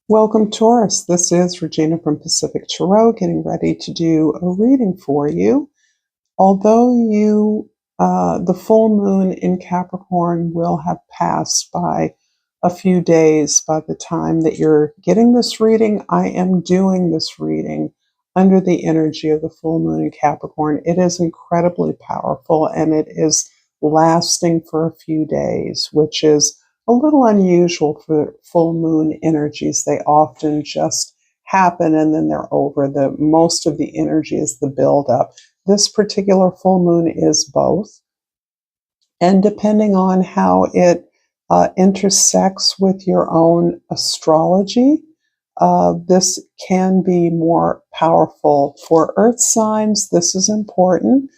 Welcome, Taurus. This is Regina from Pacific Tarot, getting ready to do a reading for you. Although the full moon in Capricorn will have passed by a few days by the time that you're getting this reading, I am doing this reading under the energy of the full moon in Capricorn. It is incredibly powerful and it is lasting for a few days, which is a little unusual for full moon energies. They often just happen and then they're over. The most of the energy is the buildup. This particular full moon is both. And depending on how it intersects with your own astrology, this can be more powerful. For earth signs, this is important.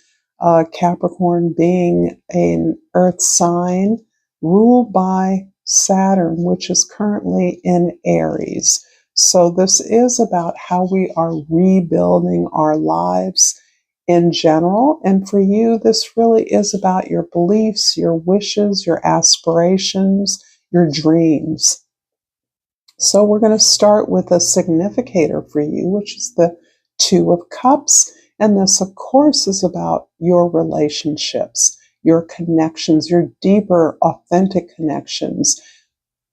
Capricorn being an earth sign ruled by Saturn, which is currently in Aries. So this is about how we are rebuilding our lives in general. And for you, this really is about your beliefs, your wishes, your aspirations, your dreams. So we're going to start with a significator for you, which is the Two of Cups. And this, of course, is about your relationships, your connections, your deeper, authentic connections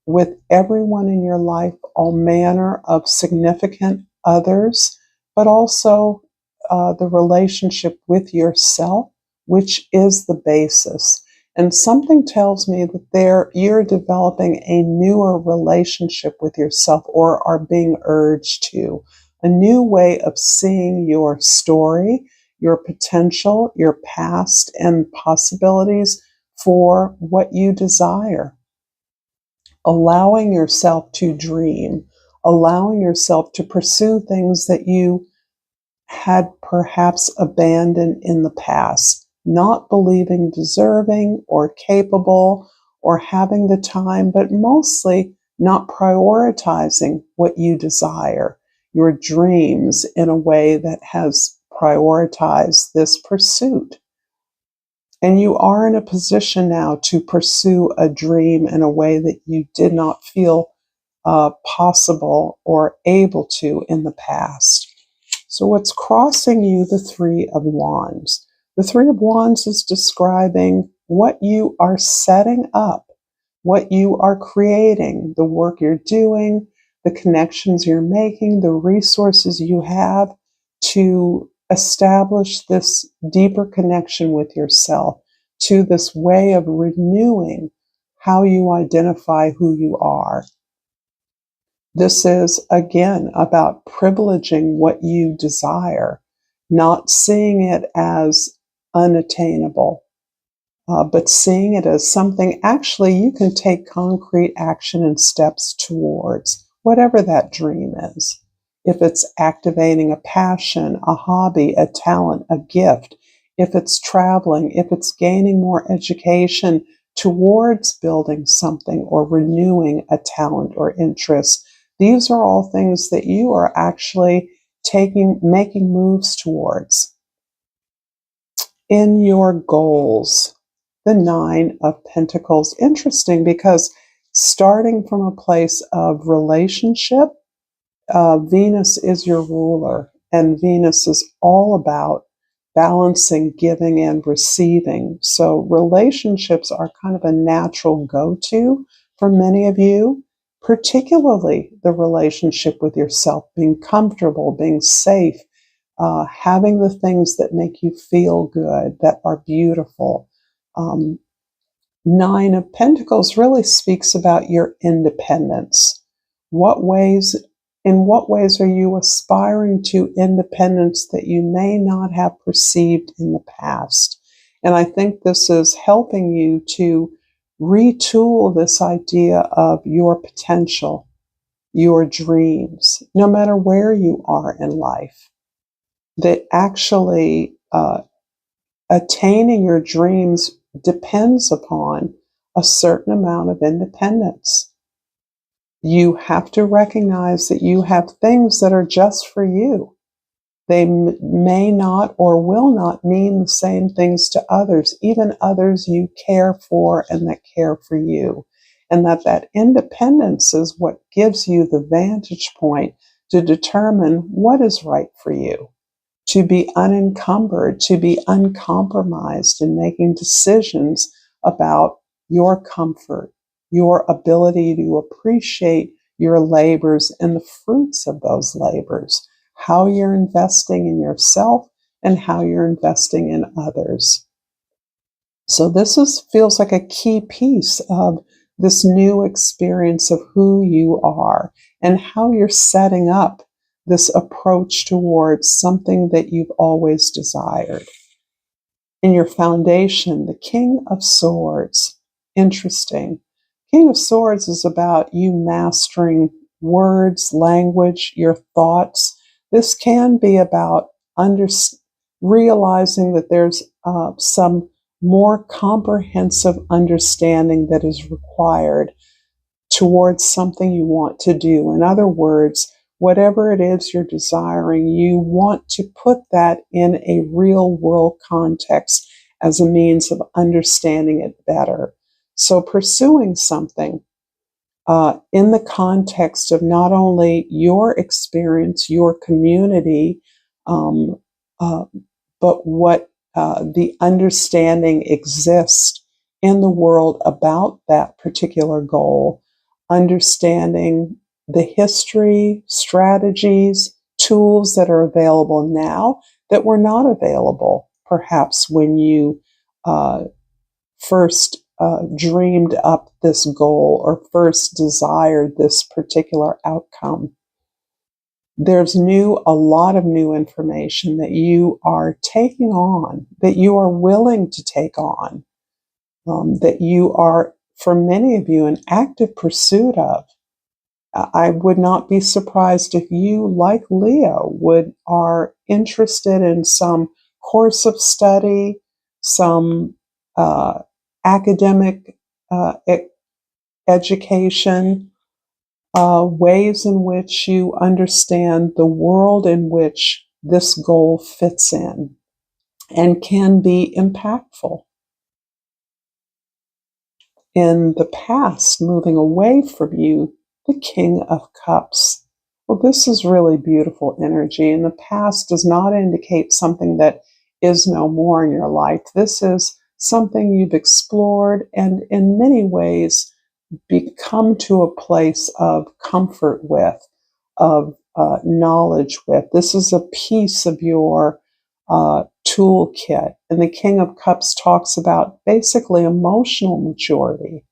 with everyone in your life, all manner of significant others, but also the relationship with yourself, which is the basis. And something tells me that you're developing a newer relationship with yourself, or are being urged to, a new way of seeing your story, your potential, your past, and possibilities for what you desire. Allowing yourself to dream, allowing yourself to pursue things that you had perhaps abandoned in the past, not believing deserving or capable or having the time, but mostly not prioritizing what you desire, your dreams, in a way that has prioritized this pursuit. And you are in a position now to pursue a dream in a way that you did not feel possible or able to in the past. So what's crossing you, the Three of Wands. The Three of Wands is describing what you are setting up, what you are creating, the work you're doing, the connections you're making, the resources you have to establish this deeper connection with yourself, to this way of renewing how you identify who you are. This is, again, about privileging what you desire, not seeing it as unattainable, but seeing it as something actually you can take concrete action and steps towards, whatever that dream is. If it's activating a passion, a hobby, a talent, a gift, if it's traveling, if it's gaining more education towards building something or renewing a talent or interest, these are all things that you are actually making moves towards. In your goals, the Nine of Pentacles. Interesting, because starting from a place of relationship, Venus is your ruler, and Venus is all about balancing giving and receiving. So relationships are kind of a natural go-to for many of you, particularly the relationship with yourself, being comfortable, being safe, having the things that make you feel good, that are beautiful. Nine of Pentacles really speaks about your independence. In what ways are you aspiring to independence that you may not have perceived in the past? And I think this is helping you to retool this idea of your potential, your dreams, no matter where you are in life. That actually attaining your dreams depends upon a certain amount of independence. You have to recognize that you have things that are just for you. They may not or will not mean the same things to others, even others you care for and that care for you. and that independence is what gives you the vantage point to determine what is right for you, to be unencumbered, to be uncompromised in making decisions about your comfort, your ability to appreciate your labors and the fruits of those labors, how you're investing in yourself and how you're investing in others. So feels like a key piece of this new experience of who you are and how you're setting up this approach towards something that you've always desired. In your foundation, the King of Swords. Interesting. King of Swords is about you mastering words, language, your thoughts. This can be about realizing that there's some more comprehensive understanding that is required towards something you want to do. In other words, whatever it is you're desiring, you want to put that in a real world context as a means of understanding it better. So pursuing something in the context of not only your experience, your community, um, uh, but what the understanding exists in the world about that particular goal, understanding the history, strategies, tools that are available now that were not available perhaps when you first dreamed up this goal or first desired this particular outcome. There's a lot of new information that you are taking on, that you are willing to take on, that you are, for many of you, in active pursuit of. I would not be surprised if you, like Leo, are interested in some course of study, some academic education, ways in which you understand the world in which this goal fits in and can be impactful. In the past, moving away from you, the King of Cups. Well, this is really beautiful energy, and the past does not indicate something that is no more in your life. This is something you've explored and in many ways become to a place of comfort with, of knowledge with. This is a piece of your toolkit. And the King of Cups talks about basically emotional maturity,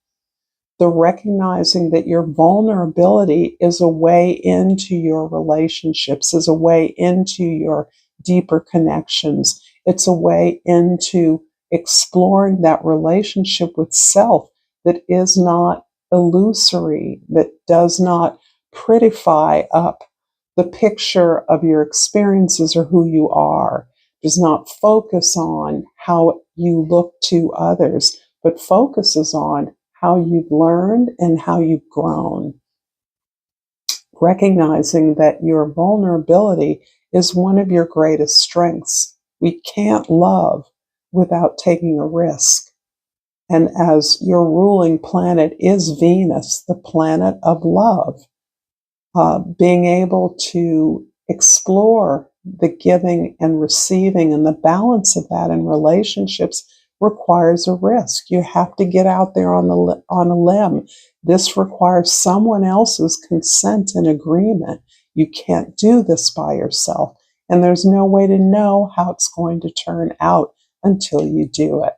the recognizing that your vulnerability is a way into your relationships, is a way into your deeper connections. It's a way into exploring that relationship with self that is not illusory, that does not prettify up the picture of your experiences or who you are, does not focus on how you look to others, but focuses on how you've learned and how you've grown. Recognizing that your vulnerability is one of your greatest strengths. We can't love without taking a risk. And as your ruling planet is Venus, the planet of love, being able to explore the giving and receiving and the balance of that in relationships requires a risk. You have to get out there on a limb. This requires someone else's consent and agreement. You can't do this by yourself. And there's no way to know how it's going to turn out until you do it.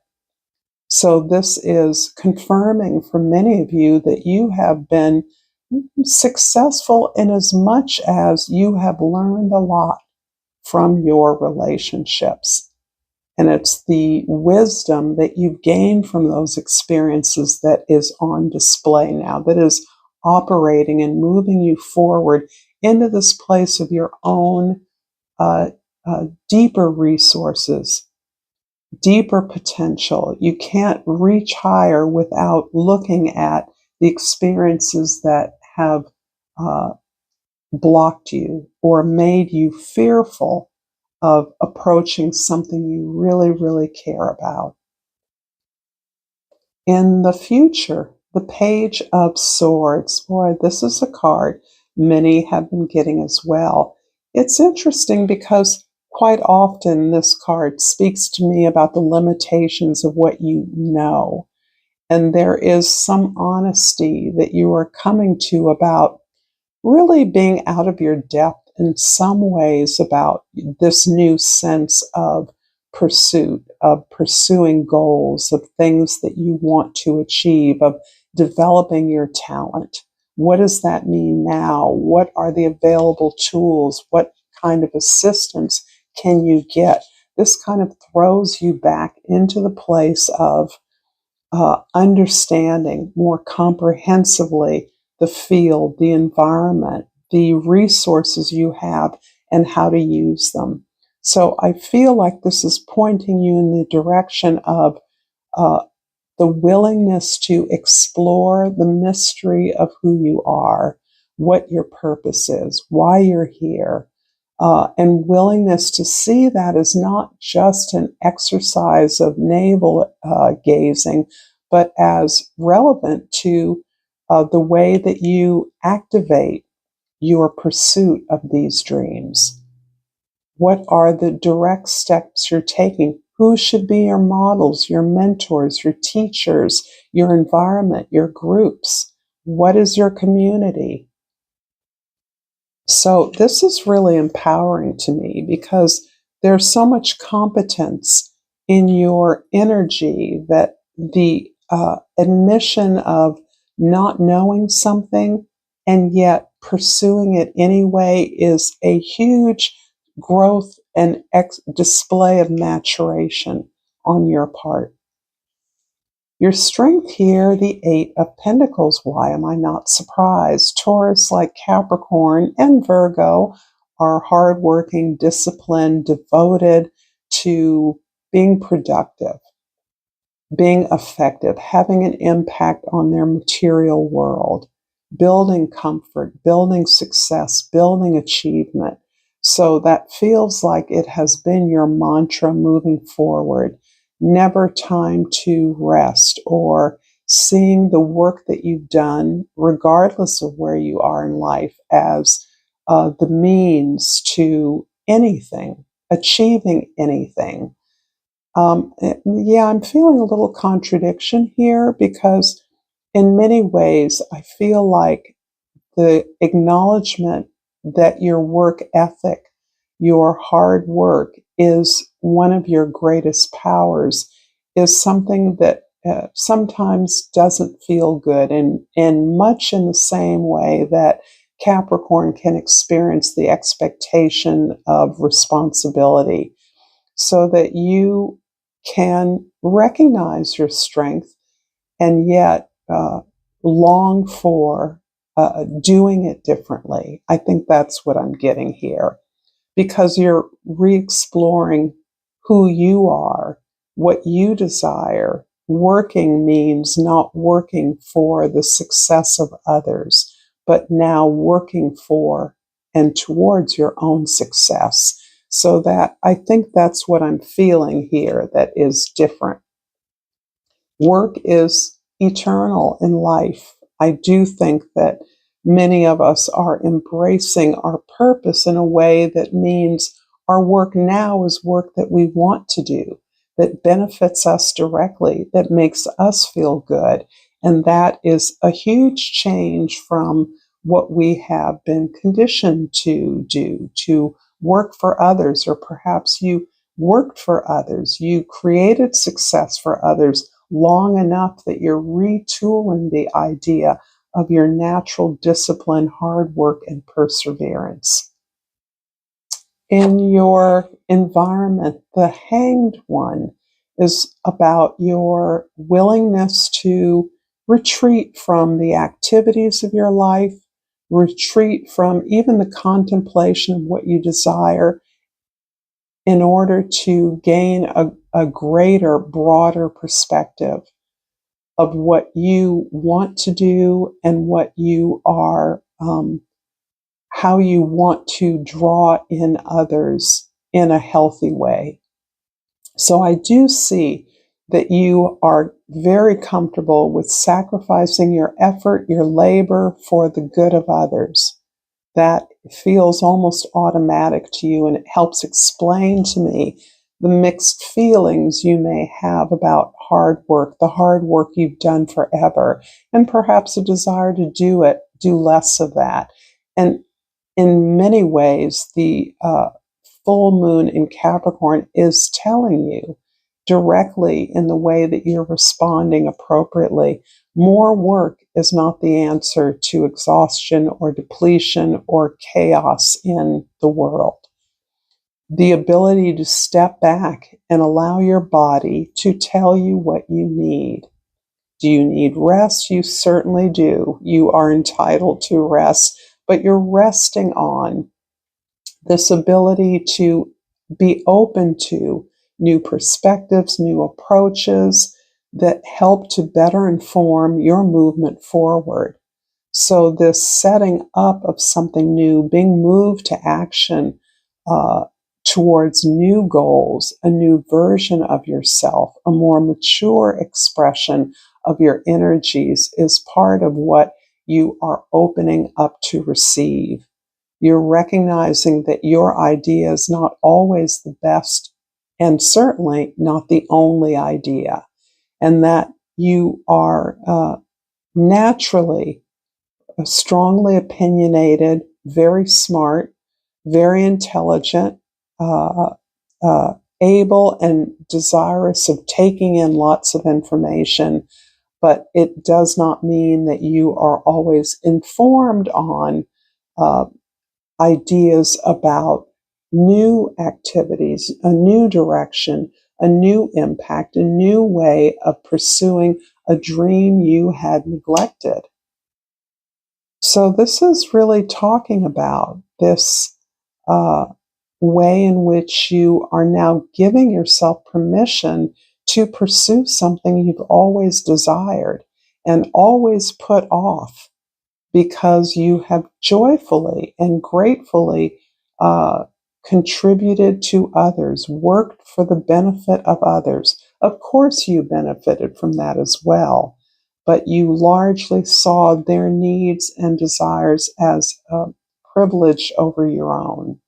So this is confirming for many of you that you have been successful in as much as you have learned a lot from your relationships. And it's the wisdom that you've gained from those experiences that is on display now, that is operating and moving you forward into this place of your own deeper resources, deeper potential. You can't reach higher without looking at the experiences that have blocked you or made you fearful of approaching something you really, really care about. In the future, the Page of Swords. Boy, this is a card many have been getting as well. It's interesting because quite often this card speaks to me about the limitations of what you know. And there is some honesty that you are coming to about really being out of your depth in some ways about this new sense of pursuit, of pursuing goals, of things that you want to achieve, of developing your talent. What does that mean now? What are the available tools? What kind of assistance can you get? This kind of throws you back into the place of understanding more comprehensively the field, the environment, the resources you have, and how to use them. So I feel like this is pointing you in the direction of uh, the willingness to explore the mystery of who you are, what your purpose is, why you're here, and willingness to see that as not just an exercise of navel gazing, but as relevant to the way that you activate your pursuit of these dreams. What are the direct steps you're taking? Who should be your models, your mentors, your teachers, your environment, your groups? What is your community? So this is really empowering to me because there's so much competence in your energy that the admission of not knowing something and yet pursuing it anyway is a huge growth and display of maturation on your part. Your strength here, the Eight of Pentacles. Why am I not surprised? Taurus, like Capricorn and Virgo, are hardworking, disciplined, devoted to being productive, being effective, having an impact on their material world, building comfort, building success, building achievement. So that feels like it has been your mantra moving forward. Never time to rest, or seeing the work that you've done, regardless of where you are in life, as the means to anything, achieving anything. Yeah, I'm feeling a little contradiction here because, in many ways, I feel like the acknowledgement that your work ethic, your hard work, is one of your greatest powers is something that sometimes doesn't feel good, and much in the same way that Capricorn can experience the expectation of responsibility, so that you can recognize your strength and yet long for doing it differently. I think that's what I'm getting here, because you're re-exploring who you are, what you desire. Working means not working for the success of others, but now working for and towards your own success. So that I think that's what I'm feeling here that is different. Work is eternal in life. I do think that many of us are embracing our purpose in a way that means our work now is work that we want to do, that benefits us directly, that makes us feel good. And that is a huge change from what we have been conditioned to do, to work for others, or perhaps you worked for others, you created success for others long enough that you're retooling the idea of your natural discipline, hard work, and perseverance. In your environment, the Hanged One is about your willingness to retreat from the activities of your life, retreat from even the contemplation of what you desire, in order to gain a greater, broader perspective of what you want to do and what you are, how you want to draw in others in a healthy way. So I do see that you are very comfortable with sacrificing your effort, your labor for the good of others. That feels almost automatic to you, and it helps explain to me the mixed feelings you may have about hard work, the hard work you've done forever, and perhaps a desire to do less of that. And in many ways, the full moon in Capricorn is telling you directly in the way that you're responding appropriately. More work is not the answer to exhaustion or depletion or chaos in the world. The ability to step back and allow your body to tell you what you need. Do you need rest? You certainly do. You are entitled to rest, but you're resting on this ability to be open to new perspectives, new approaches that help to better inform your movement forward. So, this setting up of something new, being moved to action uh, towards new goals, a new version of yourself, a more mature expression of your energies, is part of what you are opening up to receive. You're recognizing that your idea is not always the best and certainly not the only idea, and that you are naturally strongly opinionated, very smart, very intelligent, uh, able and desirous of taking in lots of information, but it does not mean that you are always informed on uh, ideas about new activities, a new direction, a new impact, a new way of pursuing a dream you had neglected. So, this is really talking about this uh, way in which you are now giving yourself permission to pursue something you've always desired and always put off, because you have joyfully and gratefully uh, contributed to others, worked for the benefit of others. Of course, you benefited from that as well, but you largely saw their needs and desires as a privilege over your own.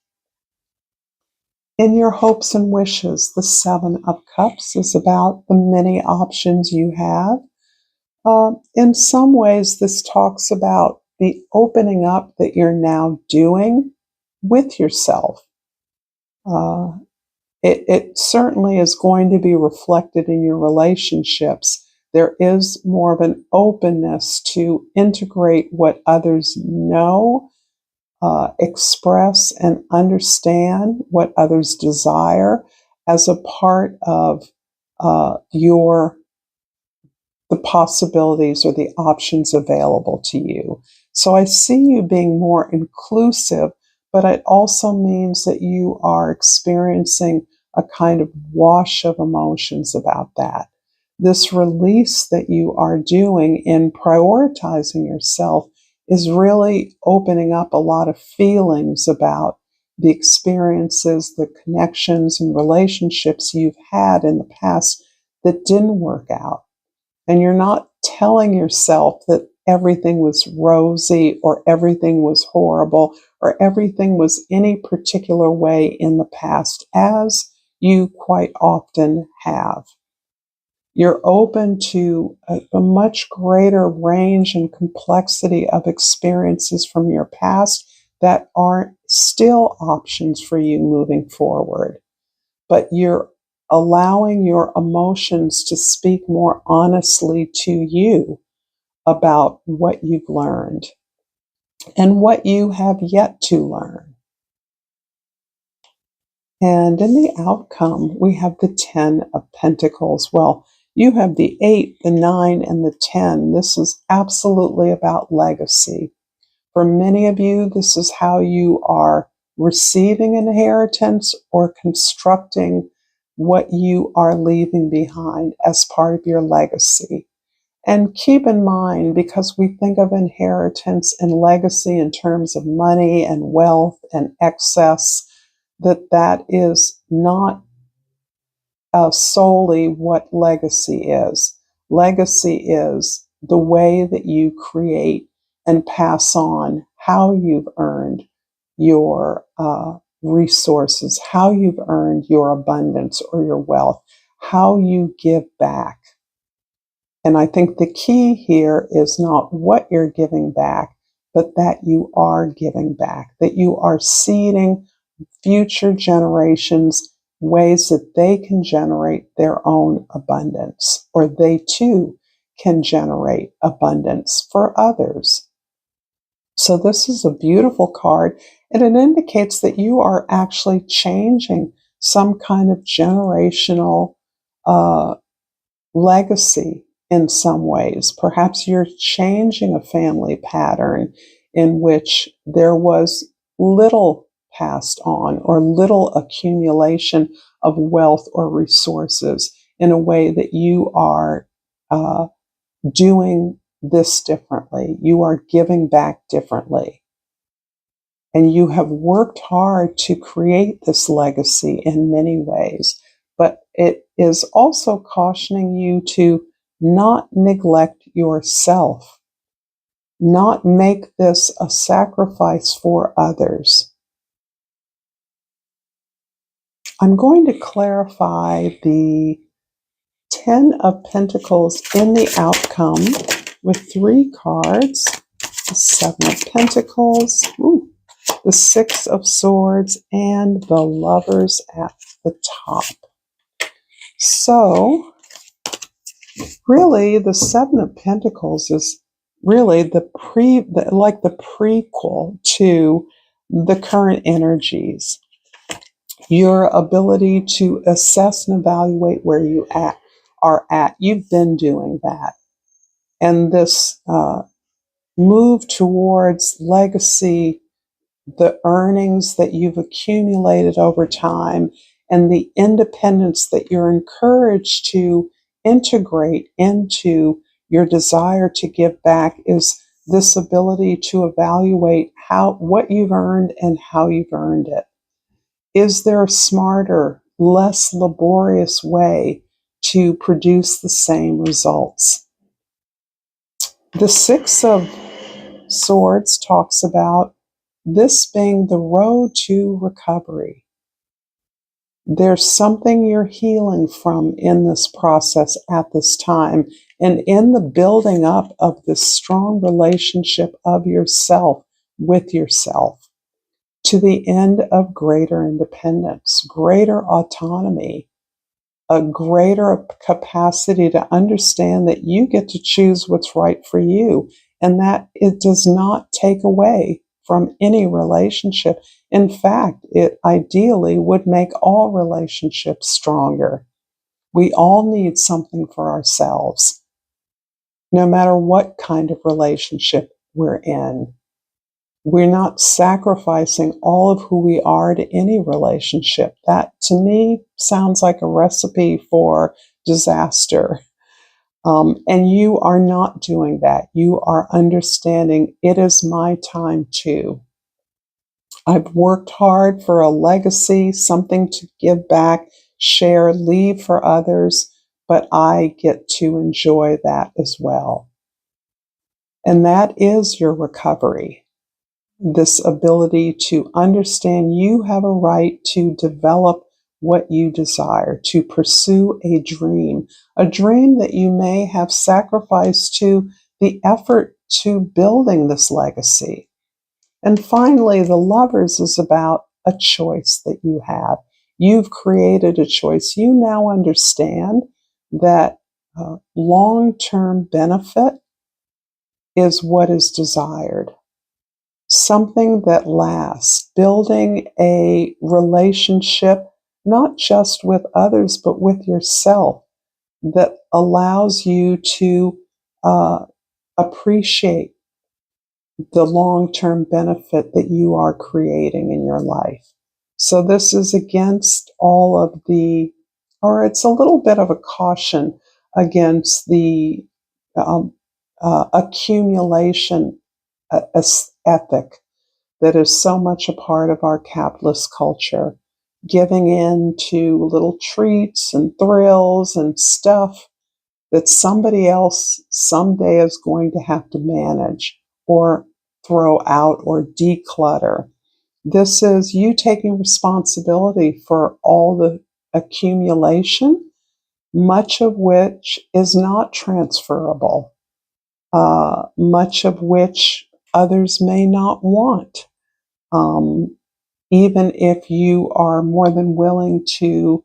In your hopes and wishes, the Seven of Cups is about the many options you have. In some ways, this talks about the opening up that you're now doing with yourself. Uh, it certainly is going to be reflected in your relationships. There is more of an openness to integrate what others know, express, and understand what others desire as a part of your the possibilities or the options available to you. So I see you being more inclusive, but it also means that you are experiencing a kind of wash of emotions about that. This release that you are doing in prioritizing yourself is really opening up a lot of feelings about the experiences, the connections, and relationships you've had in the past that didn't work out. And you're not telling yourself that everything was rosy or everything was horrible or everything was any particular way in the past, as you quite often have. You're open to a much greater range and complexity of experiences from your past that are still options for you moving forward, but you're allowing your emotions to speak more honestly to you about what you've learned and what you have yet to learn. And in the outcome, we have the 10 of Pentacles. Well, you have the 8, the 9, and the 10. This is absolutely about legacy. For many of you, this is how you are receiving inheritance or constructing what you are leaving behind as part of your legacy. And keep in mind, because we think of inheritance and legacy in terms of money and wealth and excess, that is not solely what legacy is. Legacy is the way that you create and pass on how you've earned your resources, how you've earned your abundance or your wealth, how you give back. And I think the key here is not what you're giving back, but that you are giving back, that you are seeding future generations ways that they can generate their own abundance, or they too can generate abundance for others. So this is a beautiful card, and it indicates that you are actually changing some kind of generational legacy in some ways. Perhaps you're changing a family pattern in which there was little passed on or little accumulation of wealth or resources, in a way that you are doing this differently. You are giving back differently. And you have worked hard to create this legacy in many ways, but it is also cautioning you to not neglect yourself, not make this a sacrifice for others. I'm going to clarify the 10 of Pentacles in the outcome with 3 cards. The 7 of Pentacles, the 6 of Swords, and the Lovers at the top. So, really, the 7 of Pentacles is really the prequel to the current energies. Your ability to assess and evaluate where you are at. You've been doing that. And this move towards legacy, the earnings that you've accumulated over time, and the independence that you're encouraged to integrate into your desire to give back, is this ability to evaluate what you've earned and how you've earned it. Is there a smarter, less laborious way to produce the same results? The 6 of Swords talks about this being the road to recovery. There's something you're healing from in this process at this time, and in the building up of this strong relationship of yourself with yourself, to the end of greater independence, greater autonomy, a greater capacity to understand that you get to choose what's right for you, and that it does not take away from any relationship. In fact, it ideally would make all relationships stronger. We all need something for ourselves, no matter what kind of relationship we're in. We're not sacrificing all of who we are to any relationship. That, to me, sounds like a recipe for disaster. And you are not doing that. You are understanding it is my time too. I've worked hard for a legacy, something to give back, share, leave for others, but I get to enjoy that as well. And that is your recovery. This ability to understand you have a right to develop what you desire, to pursue a dream that you may have sacrificed to the effort to building this legacy. And finally, the Lovers is about a choice that you have. You've created a choice. You now understand that long-term benefit is what is desired. Something that lasts, building a relationship, not just with others, but with yourself, that allows you to appreciate the long-term benefit that you are creating in your life. So this is against all of or it's a little bit of a caution against the accumulation ethic that is so much a part of our capitalist culture. giving in to little treats and thrills and stuff that somebody else someday is going to have to manage or throw out or declutter. This is you taking responsibility for all the accumulation, much of which is not transferable, much of which others may not want, even if you are more than willing to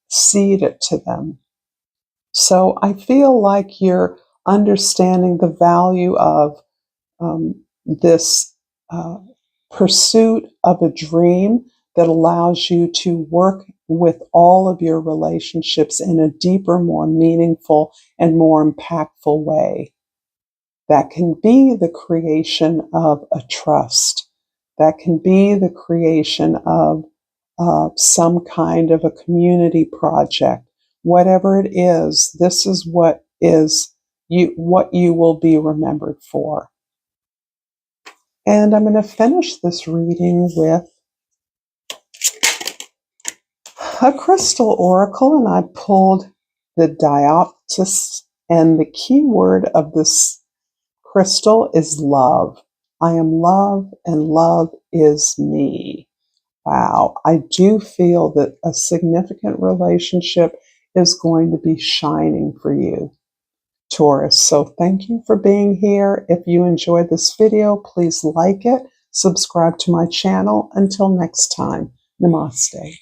cede it to them. So I feel like you're understanding the value of this pursuit of a dream that allows you to work with all of your relationships in a deeper, more meaningful, and more impactful way. That can be the creation of a trust. That can be the creation of some kind of a community project. Whatever it is, this is what you will be remembered for. And I'm going to finish this reading with a crystal oracle, and I pulled the dioptus, and the key word of this crystal is love. I am love, and love is me. Wow, I do feel that a significant relationship is going to be shining for you, Taurus. So thank you for being here. If you enjoyed this video, please like it, subscribe to my channel. Until next time, namaste.